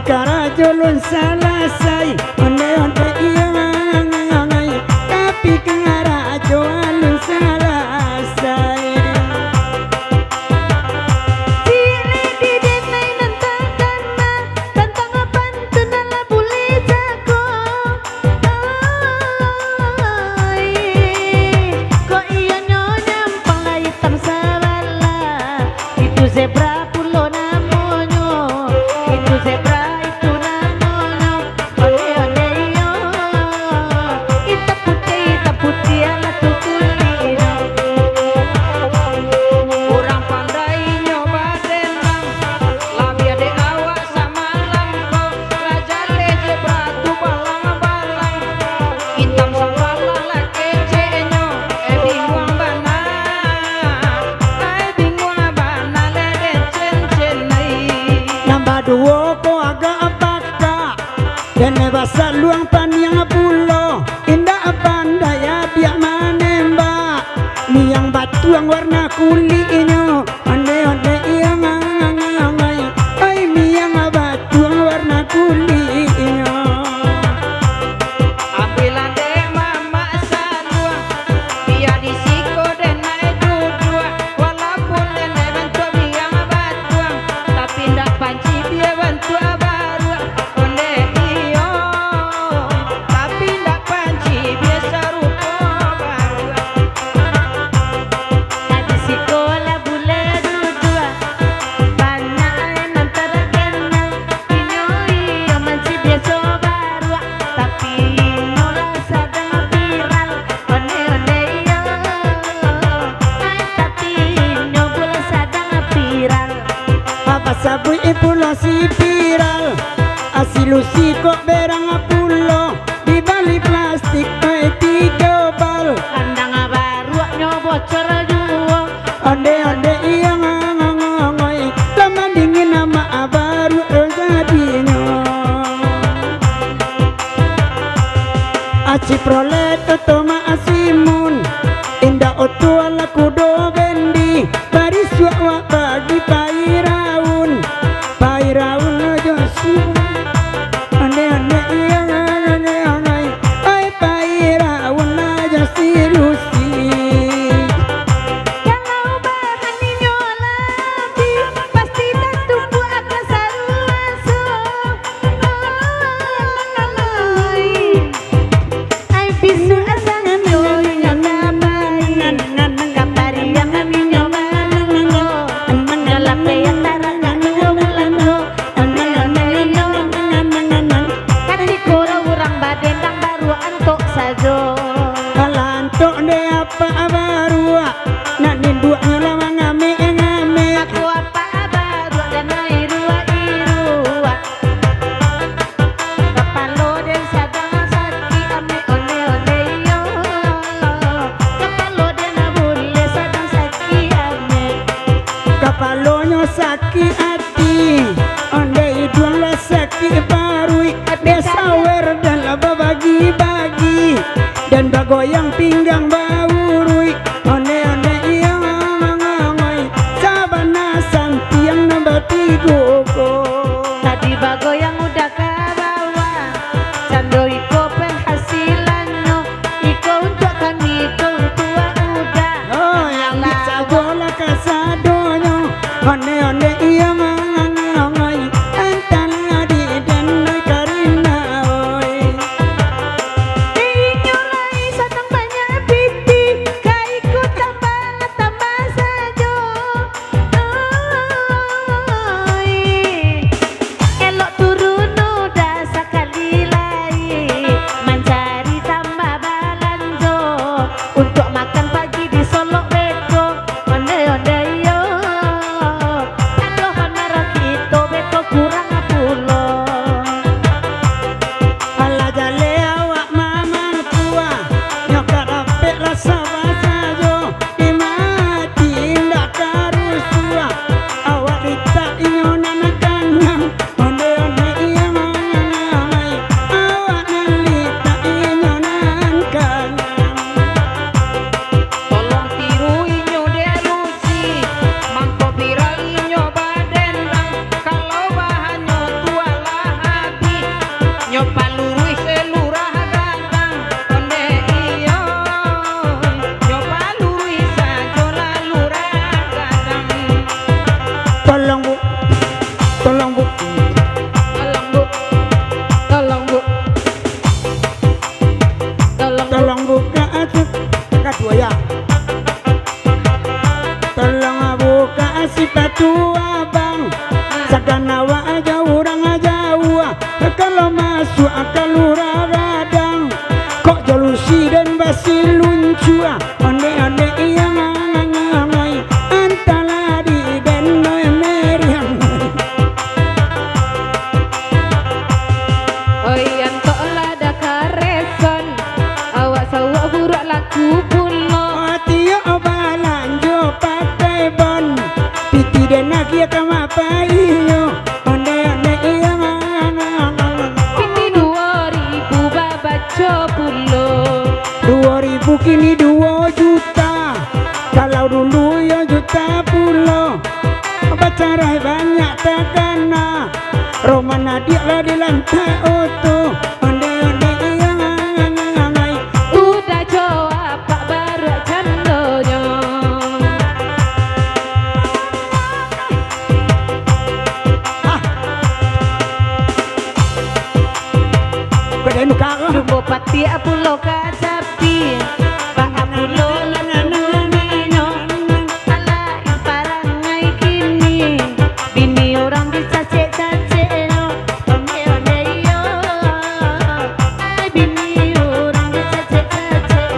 Karajulun salasay onde iya ngangai tapi karajulun salasay Ciri di denai nantang karena tantang pantun ala bule jago kok iya nyampang lah hitam sabala itu zebra pulo namonyo itu zebra duo ko aga apaka dene basa luang paniang pulo indah pandaya biak manemba niang batuang warna kulinya ande iya ngangai ai miang batuang warna kulinya ambilan deh mama sanua biar disiko dan naik dua walaupun nenek bentuk biang batuang tapi ndak panci dia bantu baru onde iyo tapi ndak panci biasa rupa baru tadi sekolah bule dua banyak antara kenal inyo iyo manci biasa baru tapi nola sadang viral onde iyo tapi nyobul sadang viral apa sabu pulo si viral asilusi kok berang pulo di balik plastik tiga bal kandang baru nyobocor juo onde iya ngangai lama dingin nama baru jadinya aci prolet otoma asimun indah otu ala kudo bendi baris wa bagi pairaun aja sih onde iya ngangai ai pairaun aja sih lusi kalau bahan nyolabi pasti tak tunggu akan saruaso ai bisu asang nyoli ngamai kapari yang minyoman ngalape yang tarangan ngolano kan dikura urang badendang baru antok sajo kalantok de apa baru nak nindu ngelawang ngame aku apa baru dan irua kepalo dan sadang saki ame onde yo kepalo dan bule sadang saki ame kapalonyo sakit hati onde idung la sakit baru desawer dan laba bagi-bagi dan bagoyang pinggang baurui onde iya ngangai sabana santiang nabati goko tadi bago yang udah kabawa cando iko penghasilannya iko untuk kami tua udah oh yang bisa bola kasadonyo onde iya ngangai antara di dan karina oi nyolai satang banyak tua bang Saganawa aja orang aja kalau masuk kalura radang kok jolusi dan basi luncu ane iya ngangai antala di den noy meriang oi anto lada kareson awak sawa burak laku pulo Tio balanjo pakai bon piti den agia kama paio ane iya ini 2000 babaco pulo 2000 kini 2 juta kalau dulu ya juta pulo pacarai banyak takana Romana dia lah di lantai oto onde iya ngangai udah coba pak baru candonya kedai muka Jumbo pati pulo kacapi pak pulo lananumino ala imparangai kini bini orang bisa cek-cek one yo ay bini orang bisa cek-cek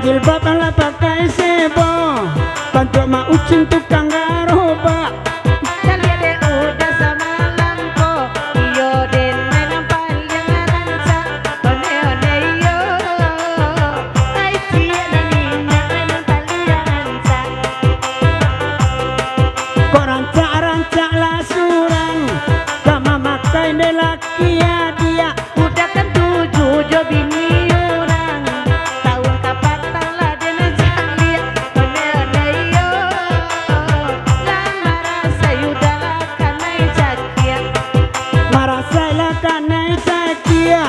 jilbab ala pakai sebo bantu ma ucing tukang garoba kalian deh udah sama lampo iyo den memang paling lanca one yo ay cia nina memang paling lanca kok rancak lah surang kama makai de laki ya dia udah kan 7 jo bini orang tahun kapan lah den jali one yo lama rasa udah lah kanai cakia marasailah kanai cakia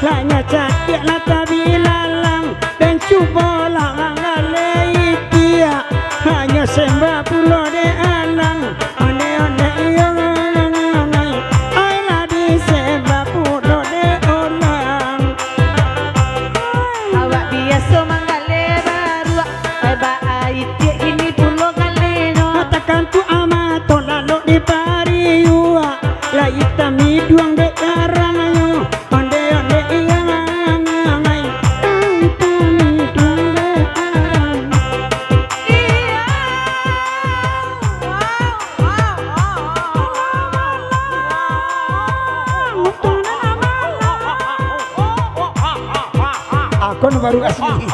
lanya cakia lah tabilalang dan cuba lah ngalei dia hanya sembah pulau de alang one iyo ngangai ai lah di sembah pulau de olang awak biasa manggale baru ay ba iti ini pulo galeno katakan tu amato lalu di pariua la itami duang de karangayo onde iya ngangai antami duang de arang aku baru asli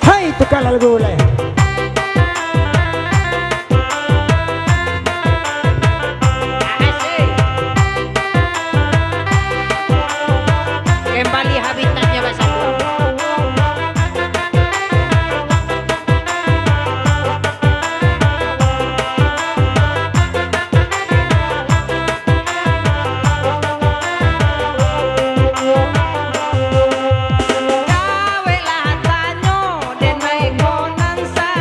hai tukar lagu boleh kembali habitatnya Mas gawe lah tanyo den mai konan sa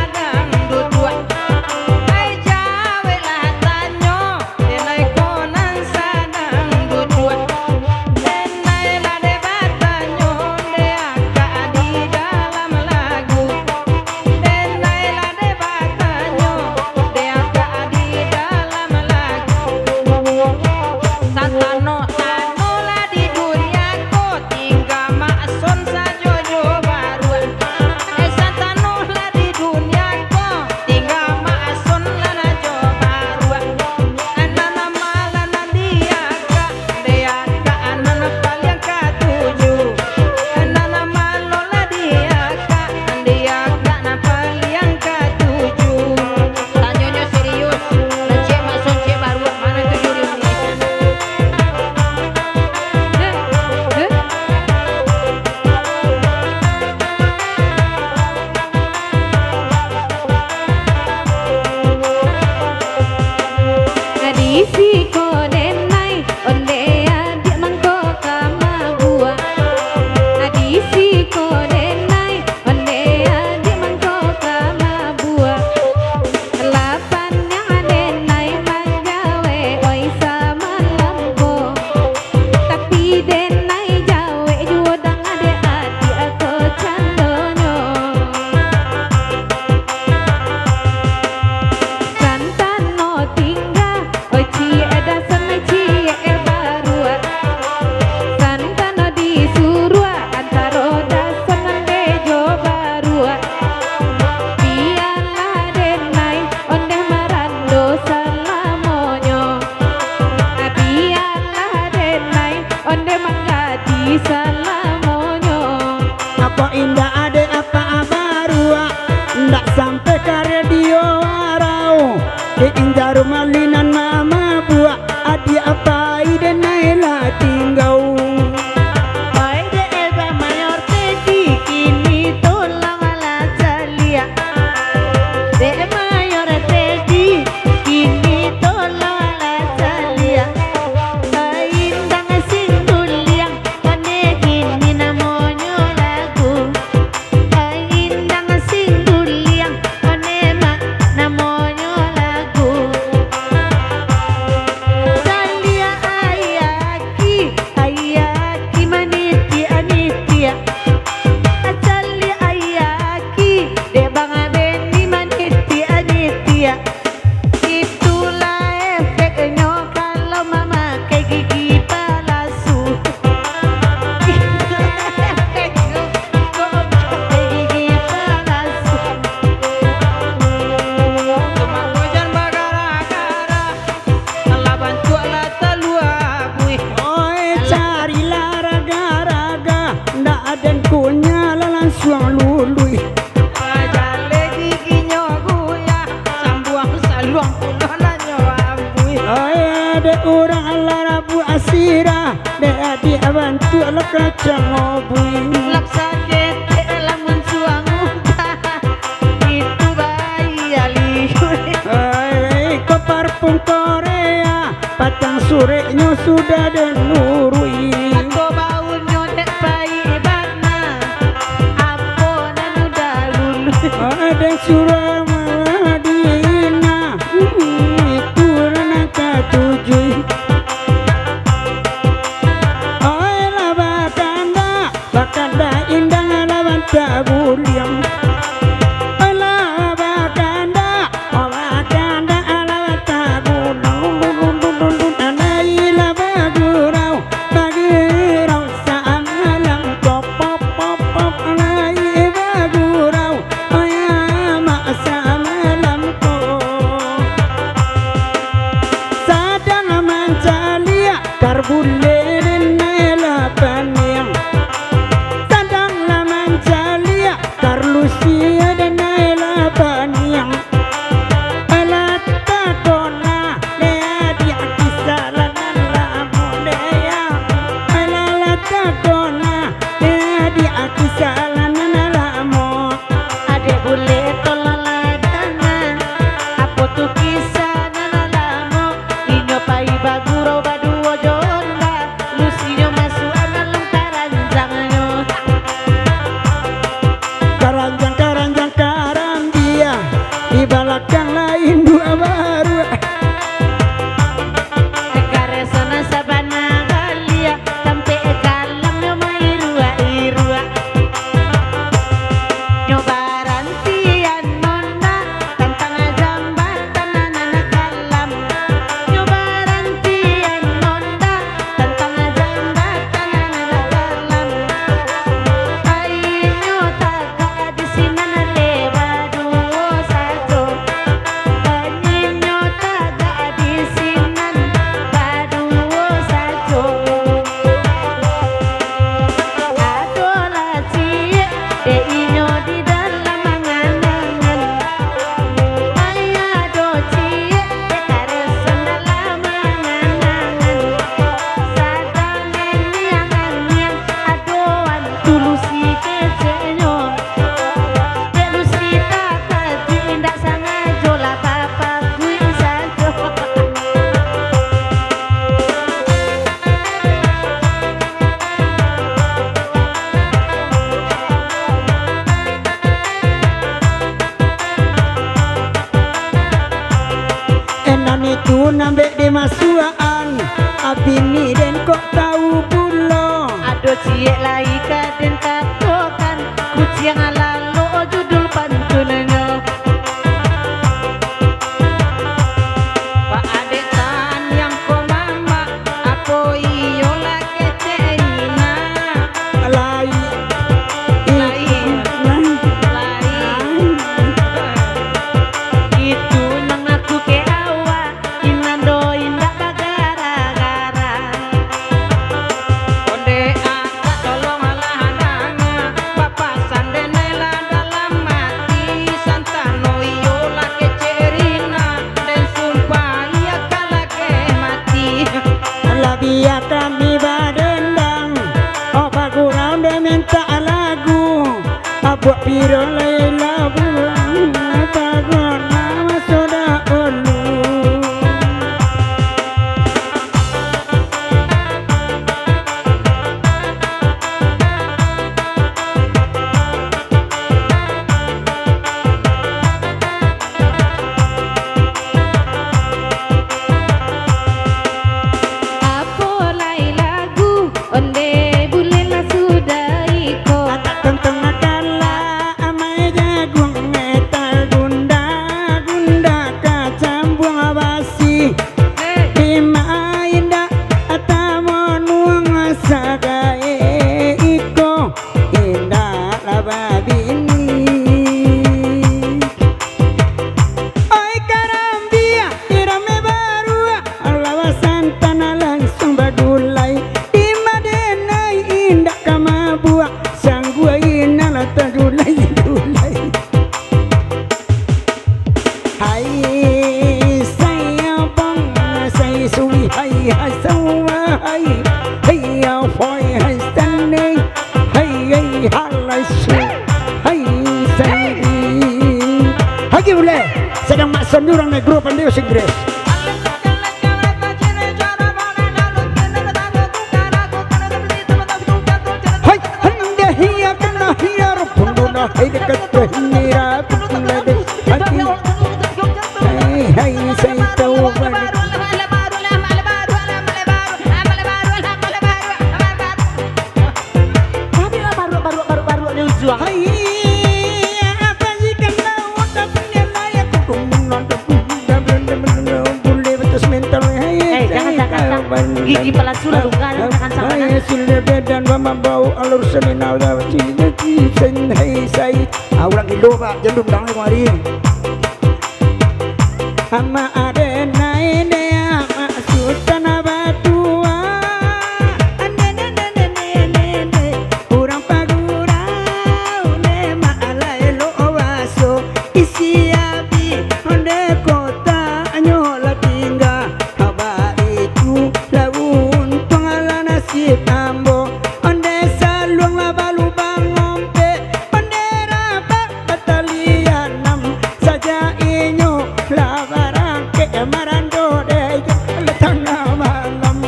kunya langsung lului. Pajale giginya guya sambuang saluang kuno nyawambui. Ada orang larabu asira, dia dia bantu lah kacang ngobui. Laksa kete lamun suang udah itu bayi alihui. Ke parfum Korea, patang surenya sudah denurui. Atau baunya dek bayi bana apa dan udah lulu. Ada surah Madinah, itu rangka tujuh. Oi lah bakanda indah lawan tabuliam. Oi lah bakanda lawan tabuliam. Anai lah bagurau saalang pop pop pop pop. Anai bagurau ayama saalang pop. Sadang mancalia karbulen nela paniang. Sadang mancalia karlusia dan nela paniang. Alat takona dea dia kisalanan lamu dea. Alat takona dea dia kisalanan lamu. Adek bule tolaladana apa tuh kisah nalamo inyo pai baguro baduo jonda lusinyo masuk analam karanjangnya. Karanjang karang dia di belakang lain dua baru. Karesana sabana galia sampai kalamnya mairua irua. Nyobaran tian nona tantang jambatan anak kalam. Nyobaran tian nona tantang jambatan anak kalam. Ainyo taga di sinan lewa duo sajo. Ainyo taga di sinan baduo sajo. Adolah cie de inyo di dalam angan-angan. Ayado cie de karesan dalam angan-angan. Sadane niangan-nian adoan tulusi kecenyo. Belusi tak tindak sangajo lah papa kui sajo. Enan itu nambah demasuaan, abini dan kok tahu pulo. Ado ciek lai kaden katokan kuciang alalo judul pantunnya. Pak adek tan yang ko mama apo iyo la keceina. Lai Itu nang aku ke awa inando indak bagara-gara. Onde aka tolong alah adanga papasan denela dalam mati santano iyo la kecerina dan sumpah ia kalah ke mati. labia kami badendang, oh bagurau de minta lagu, abuak piro leila buang, bagur nama soda ulu. Apo lai lagu onde bulela sudah iko. Tentang nakala amai alaisu hai saidi hagi boleh sedang maksud orang naik grup pandai bahasa Inggris hai hendak hiya kena hiya rupunduna hai dekat hingga kutula de hati hai saya tahu gigi pelasula luka kan sama sudah dan mama bau alur senina udah cinci sen hai sai orang Indo Pak jendung dang kemari ama ada naik dea maksudkan abatua ane orang pagurau ne maalai lo awaso isi abi onde kota nyola tinggal haba itu lawun pengala nasib ambo onde salung labalu bangompe onde rabak batalianam saja inyo labarang ke marando de letana malam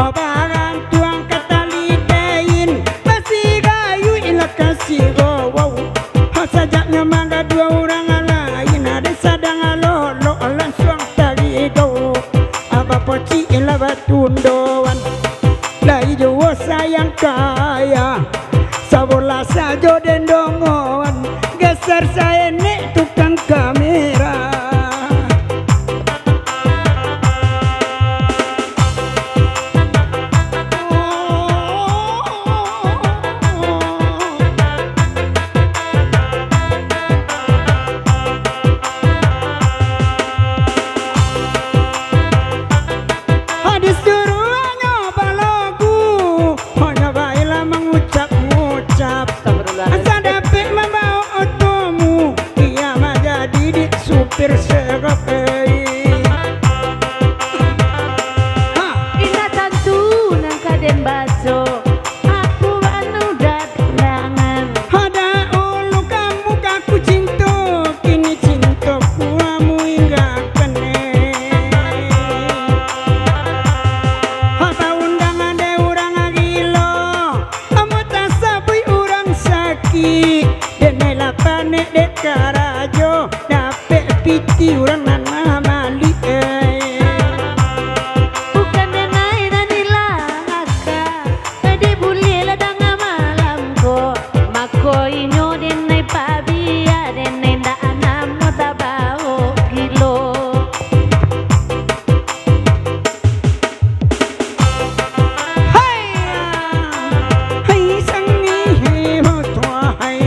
obaran tuang katali dein masih gayu ila kasih wow sajaknya mangga dua orang lain ada sadang lolo langsung tali do apa poci ila batundoan lai jowo sayang kaya sabola sajo dendongoan geser saya nek tukang kamera hadis suruh nyoba lagu hanya baiklah mengucap-ngucap asa dapat membawa otomu ia menjadi di supir serap ina santunan kaden baso aku anu dadangan ada ulu kamu kaku cinta kini cinta kuamu hingga kene apa undangan de urang agilo amu tak sabui urang sakit dene lapane de karajo dapet piti urang nana mali bukan denai dan ilangaka tadi bulih ladang malam ko mako inyo denai pabia denai nda anamo tabao gilo hai hai sang ni ho tua hai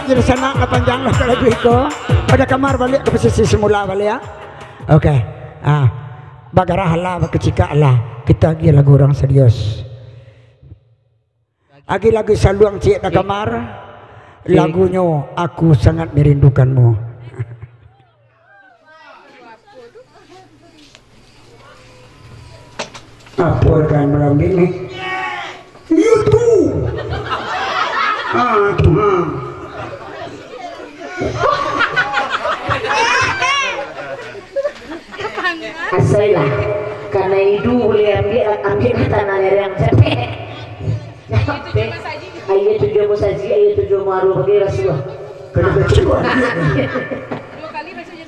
jadi sana kepanjang lah kalau iko. Pada kamar balik ke posisi semula balik ya. Oke. Bagarah lah, bakecika lah. Kita lagi lagu orang serius. Lagi lagu saluang cik di kamar. Lagunya Aku Sangat Merindukanmu. Apa kan malam ini? YouTube. Asailah, karena itu boleh ambil tanah yang capek. Capek. Ayah tujuh mau saji, ayah tujuh mau aru bagi rasuah. Kenapa coba?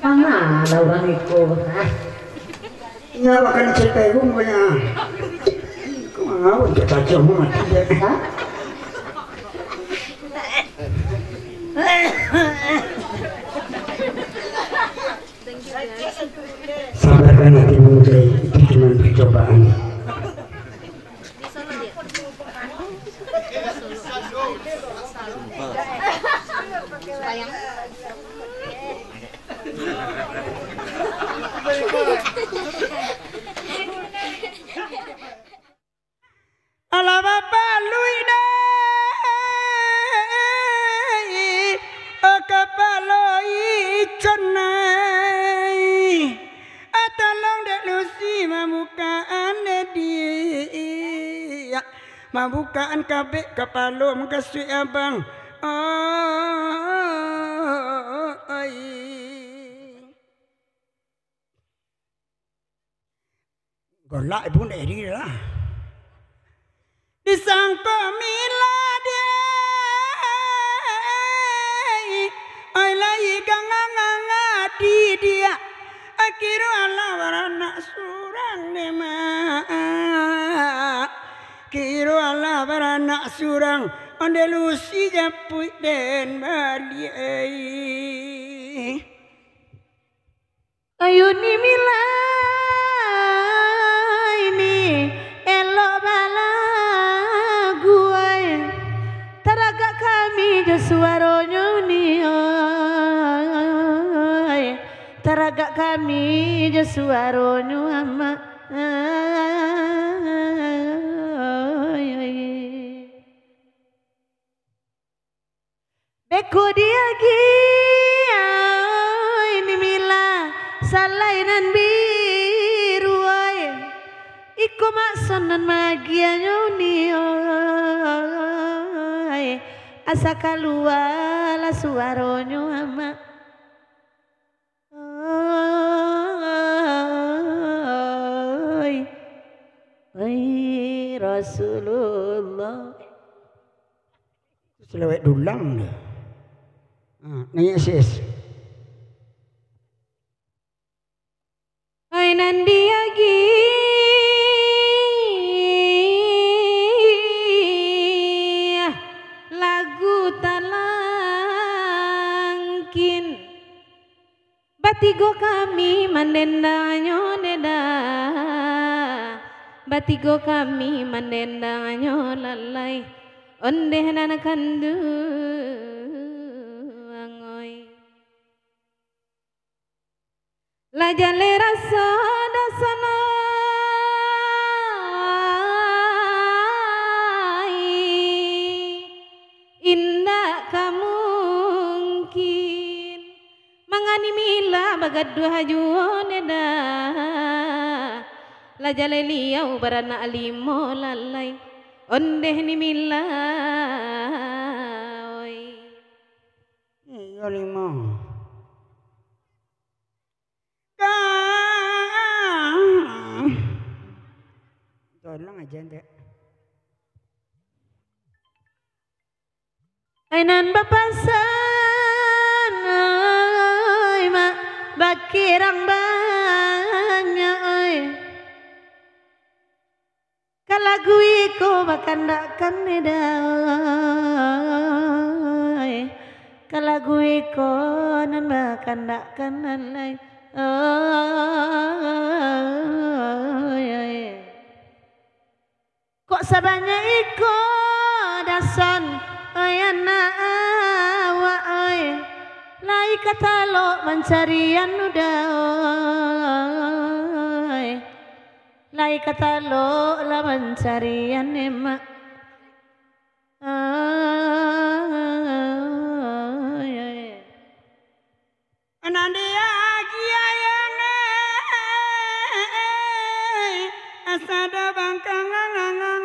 Mana orang itu? Nyawa kan cerita ibu punya. Kau ngawin ke tajam mati ya? Sabarkan hatimu Jai, itu cuma percobaan. Ala bapa luina kapaloi chonai atalong de lusi mabukaan dia mabukaan kabeh kapalom kasui abang golak ibu eri lah disangka mila dia ai lai ngangadi dia akhiru ala warana surang nema kiru ala warana surang ondelusi japui den bali Ayo ni mila ini elok bala guai taraga kami jo suaronyo ni oi taraga kami jo suaronyo ama beko dia ini mila salainan biru oi iku maksonan magianya ni oi asa kaluala suaronyo ama oi Rasulullah selewek dulang dia nanya sis ai nandi lagi lagu talangkin batigo kami manendanyo neda batigo kami manendanyo lalai onde nana kandu la jale rasa dasana indah kamungkin mangani mila bagad dua hajuoneda la jale liau barana alimo lalai onde ni mila oi iya lima tolong aja ndek ainan bapasan oi mak bakirang banyak oi kalagui ko bakandakan neda oi kalagui ko nan bakandakan nalai kok sabanya iko dasan ayana awa kata lo mencarian udah lai kata lo la mencarian emak Nadia kiayane asada bangkang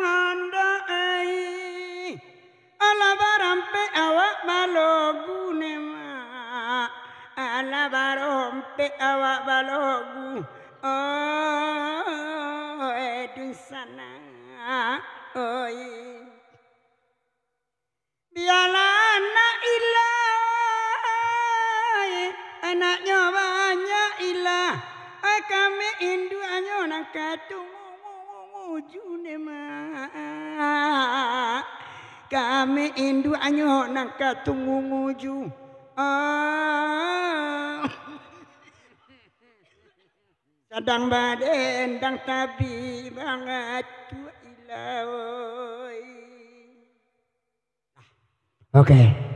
ngondo ala barampe awak balogu nema ala barampe awak balogu di sana oi biarlah anaknya banyak ilah kami indu anyo nak katungu junema kami indu anyo nak katungu ju sedang baden dang tabi banget tu ilah. Oke.